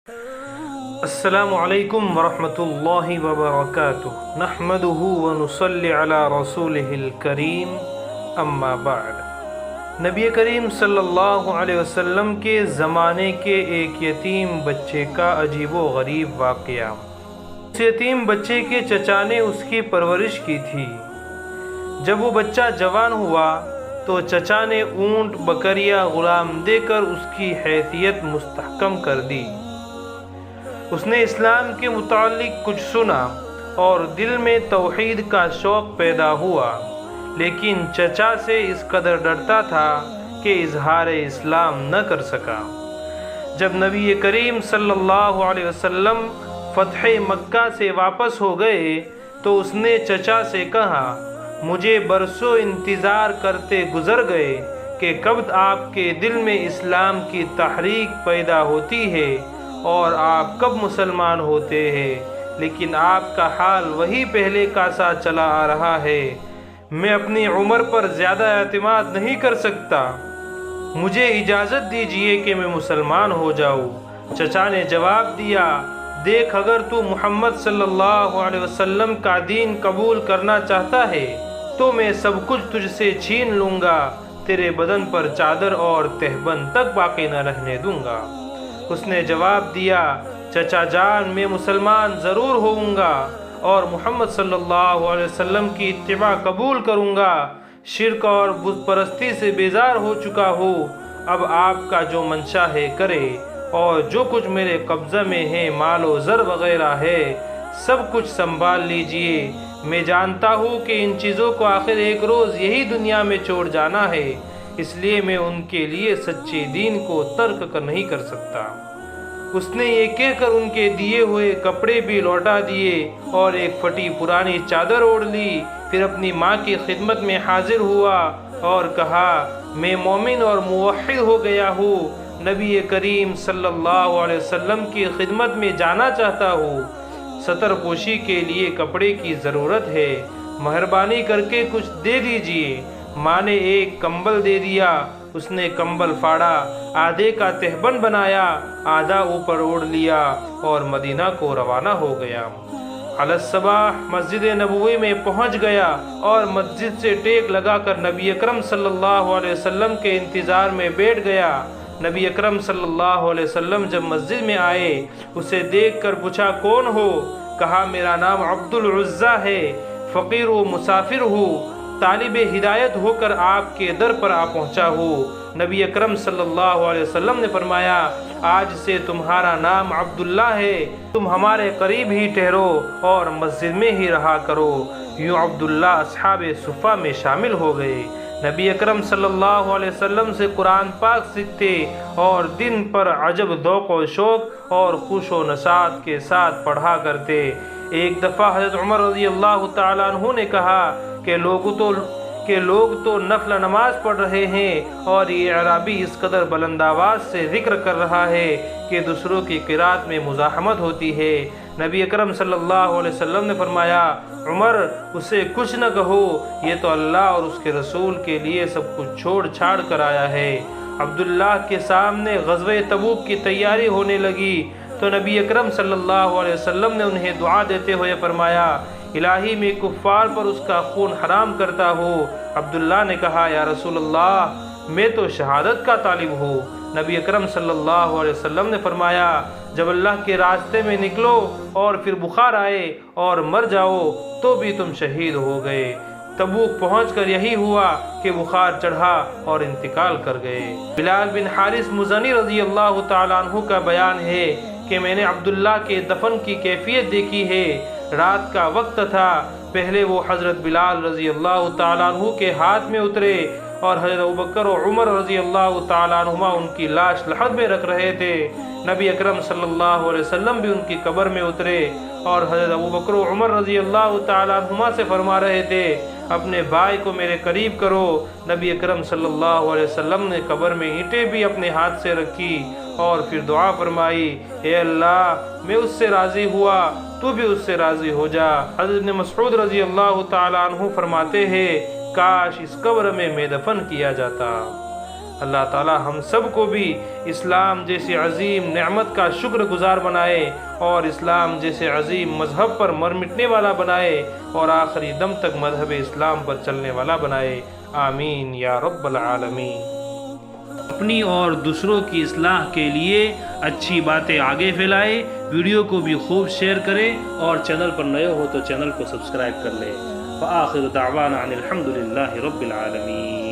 السلام علیکم ورحمۃ اللہ وبرکاتہ، نحمدہ ونصلی علی رسولہ الکریم، اما بعد۔ نبی کریم صلی اللہ علیہ وسلم کے زمانے کے ایک یتیم بچے کا عجیب و غریب واقعہ۔ اس یتیم بچے کے چچا نے اس کی پرورش کی تھی۔ جب وہ بچہ جوان ہوا تو چچا نے اونٹ، بکریاں، غلام دے کر اس کی حیثیت مستحکم کر دی۔ اس نے اسلام کے متعلق کچھ سنا اور دل میں توحید کا شوق پیدا ہوا، لیکن چچا سے اس قدر ڈرتا تھا کہ اظہار اسلام نہ کر سکا۔ جب نبی کریم صلی اللہ علیہ وسلم فتح مکہ سے واپس ہو گئے تو اس نے چچا سے کہا، مجھے برسوں انتظار کرتے گزر گئے کہ کب آپ کے دل میں اسلام کی تحریک پیدا ہوتی ہے اور آپ کب مسلمان ہوتے ہیں، لیکن آپ کا حال وہی پہلے کا سا چلا آ رہا ہے۔ میں اپنی عمر پر زیادہ اعتماد نہیں کر سکتا، مجھے اجازت دیجیے کہ میں مسلمان ہو جاؤں۔ چچا نے جواب دیا، دیکھ، اگر تو محمد صلی اللہ علیہ وسلم کا دین قبول کرنا چاہتا ہے تو میں سب کچھ تجھ سے چھین لوں گا، تیرے بدن پر چادر اور تہبند تک باقی نہ رہنے دوں گا۔ اس نے جواب دیا، چچا جان، میں مسلمان ضرور ہوں گا اور محمد صلی اللہ علیہ وسلم کی اتباع قبول کروں گا۔ شرک اور بت پرستی سے بیزار ہو چکا ہوں، اب آپ کا جو منشا ہے کرے، اور جو کچھ میرے قبضہ میں ہے، مال و زر وغیرہ ہے، سب کچھ سنبھال لیجئے۔ میں جانتا ہوں کہ ان چیزوں کو آخر ایک روز یہی دنیا میں چھوڑ جانا ہے، اس لیے میں ان کے لیے سچے دین کو ترک نہیں کر سکتا۔ اس نے یہ کہہ کر ان کے دیے ہوئے کپڑے بھی لوٹا دیے اور ایک پھٹی پرانی چادر اوڑھ لی، پھر اپنی ماں کی خدمت میں حاضر ہوا اور کہا، میں مومن اور موحد ہو گیا ہوں، نبی کریم صلی اللہ علیہ وسلم کی خدمت میں جانا چاہتا ہوں، ستر پوشی کے لیے کپڑے کی ضرورت ہے، مہربانی کر کے کچھ دے دیجئے۔ ماں نے ایک کمبل دے دیا، اس نے کمبل پھاڑا، آدھے کا تہبند بنایا، آدھا اوپر اوڑھ لیا اور مدینہ کو روانہ ہو گیا۔ علی الصباح مسجد نبوی میں پہنچ گیا اور مسجد سے ٹیک لگا کر نبی اکرم صلی اللہ علیہ وسلم کے انتظار میں بیٹھ گیا۔ نبی اکرم صلی اللہ علیہ وسلم جب مسجد میں آئے، اسے دیکھ کر پوچھا، کون ہو؟ کہا، میرا نام عبد العزیٰ ہے، فقیر و مسافر ہوں، طالب ہدایت ہو کر آپ کے در پر آ پہنچا ہوں۔ نبی اکرم صلی اللہ علیہ وسلم نے فرمایا، آج سے تمہارا نام عبداللہ ہے، تم ہمارے قریب ہی ٹھہرو اور مسجد میں ہی رہا کرو۔ یوں عبداللہ اصحاب صفہ میں شامل ہو گئے۔ نبی اکرم صلی اللہ علیہ وسلم سے قرآن پاک سیکھتے اور دن پر عجب ذوق و شوق اور خوش و نشاط کے ساتھ پڑھا کرتے۔ ایک دفعہ حضرت عمر رضی اللہ تعالیٰ عنہ نے کہا کہ لوگ تو نفل نماز پڑھ رہے ہیں اور یہ اعرابی اس قدر بلند آواز سے ذکر کر رہا ہے کہ دوسروں کی قرات میں مزاحمت ہوتی ہے۔ نبی اکرم صلی اللہ علیہ وسلم نے فرمایا، عمر، اسے کچھ نہ کہو، یہ تو اللہ اور اس کے رسول کے لیے سب کچھ چھوڑ چھاڑ کر آیا ہے۔ عبداللہ کے سامنے غزوہ تبوک کی تیاری ہونے لگی تو نبی اکرم صلی اللہ علیہ وسلم نے انہیں دعا دیتے ہوئے فرمایا، الہی میں کفار پر اس کا خون حرام کرتا ہوں۔ عبداللہ نے کہا، یا رسول اللہ، میں تو شہادت کا طالب ہوں۔ نبی اکرم صلی اللہ علیہ وسلم نے فرمایا، جب اللہ کے راستے میں نکلو اور پھر بخار آئے اور مر جاؤ تو بھی تم شہید ہو گئے۔ تبوک پہنچ کر یہی ہوا کہ بخار چڑھا اور انتقال کر گئے۔ بلال بن حارث مزنی رضی اللہ تعالیٰ عنہ کا بیان ہے کہ میں نے عبداللہ کے دفن کی کیفیت دیکھی ہے۔ رات کا وقت تھا، پہلے وہ حضرت بلال رضی اللہ تعالیٰ عنہ کے ہاتھ میں اترے اور حضرت ابوبکر و عمر رضی اللہ تعالیٰ عنہما ان کی لاش لحد میں رکھ رہے تھے۔ نبی اکرم صلی اللہ علیہ وسلم بھی ان کی قبر میں اترے اور حضرت ابوبکر و عمر رضی اللہ تعالیٰ عنہما سے فرما رہے تھے، اپنے بھائی کو میرے قریب کرو۔ نبی اکرم صلی اللہ علیہ وسلم نے قبر میں اینٹیں بھی اپنے ہاتھ سے رکھی اور پھر دعا فرمائی، اے اللہ، میں اس سے راضی ہوا، تو بھی اس سے راضی ہو جا۔ حضرت ابن مسعود رضی اللہ تعالیٰ عنہ فرماتے ہیں، کاش اس قبر میں دفن کیا جاتا۔ اللہ تعالی ہم سب کو بھی اسلام جیسی عظیم نعمت کا شکر گزار بنائے اور اسلام جیسے عظیم مذہب پر مر مٹنے والا بنائے اور آخری دم تک مذہب اسلام پر چلنے والا بنائے، آمین یا رب العالمین۔ اپنی اور دوسروں کی اصلاح کے لیے اچھی باتیں آگے پھیلائے، ویڈیو کو بھی خوب شیئر کریں اور چینل پر نئے ہو تو چینل کو سبسکرائب کر لیں۔ وآخر دعوانا ان الحمد للہ رب العالمین۔